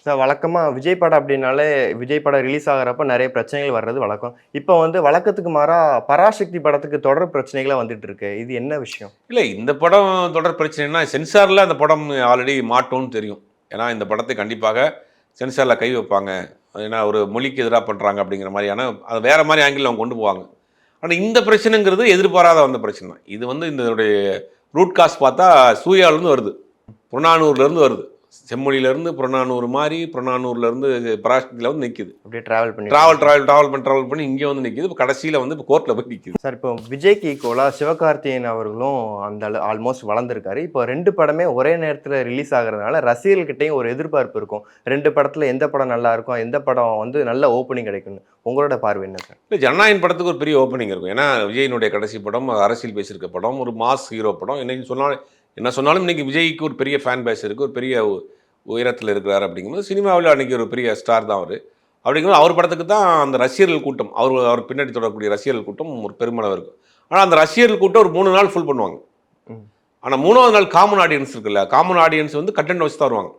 Sir வழக்கமா விஜய் படம் அப்படின்னாலே, விஜய் படம் ரிலீஸ் ஆகுறப்ப நெறைய பிரச்சனைகள் வர்றது வழக்கம். இப்ப வந்து வழக்கத்துக்கு மாறா பராசக்தி படத்துக்கு தொடர் பிரச்சனைகளா வந்துட்டு இருக்கு. இது என்ன விஷயம்? இல்ல இந்த படம் தொடர் பிரச்சனைன்னா, சென்சார்ல அந்த படம் ஆல்ரெடி மாட்டும்னு தெரியும். ஏன்னா, இந்த படத்தை கண்டிப்பாக சென்சார்ல கை வைப்பாங்க. ஏன்னா, ஒரு மொழிக்கு எதிரா பண்றாங்க அப்படிங்கிற மாரியான, அது வேற மாரி ஆங்கிள்ல அவங்க கொண்டு போவாங்க. ஆனா, இந்த பிரச்சனைங்கிறது எதிர்பாராத வந்த பிரச்சனை தான். இது வந்து இதனுடைய ரூட் காஸ் பார்த்தா சூர்யாவிலேருந்து வருது. புறநானூறுலேருந்து வருது. செம்மொழியிலேருந்து புறநானூறு மாறி, புறநானூறுலேருந்து பராசக்தியில வந்து நிக்குது. அப்படியே டிராவல் பண்ணிட்டு டிராவல், இருக்கு. டிராவல், டிராவல் பண்ணி இங்க வந்து நிக்குது. இப்ப கடைசியில வந்து இப்ப கோர்ட்ல போய் நிக்குது. சார் இப்போ விஜய்க்கு ஈக்குவலா சிவகார்த்திகேயன் அவர்களும் அந்த ஆல்மோஸ்ட் வளர்ந்திருக்காரு. இப்போ 2 படமே ஒரே நேரத்தில ரிலீஸ் ஆகுறதுனால ரசிகர்கள்கிட்டயும் ஒரு எதிர்பார்ப்பு இருக்கும். 2 படத்துல எந்த படம் நல்லா இருக்கும்? எந்த படம் வந்து நல்ல ஓப்பனிங் கிடைக்கும்னு. உங்களோட பார்வை என்ன சார்? இல்ல ஜனநாயகன் படத்துக்கு ஒரு பெரிய ஓப்பனிங் இருக்கும். ஏன்னா, விஜயினுடைய கடைசி படம், அரசியல் பேசியிருக்க படம், ஒரு மாஸ் ஹீரோ படம். இன்னைக்கு சொன்னாலும் என்ன சொன்னாலும் இன்னைக்கு விஜய்க்கு ஒரு பெரிய ஃபேன் பேஸ் இருக்கு. ஒரு பெரிய உயரத்தில இருக்கிறார் அப்படிங்கும்போது, சினிமாவில அன்னைக்கு ஒரு பெரிய ஸ்டார் தான் அவரு. அப்படிங்கும்போது அவர் படத்துக்கு தான் அந்த ரசிகர்கள் கூட்டம், அவர் பின்னாடி தொடரக்கூடிய ரசிகர்கள் கூட்டம் ஒரு பெருமளவு இருக்கும். ஆனா, அந்த ரசிகர்கள் கூட்டம் ஒரு 3 நாள் ஃபுல் பண்ணுவாங்க. ம். ஆனா 3வது நாள் காமன் ஆடியன்ஸ் இருக்குல்ல, காமன் ஆடியன்ஸ் வந்து கன்டென்ட் வச்சு தான் வருவாங்க.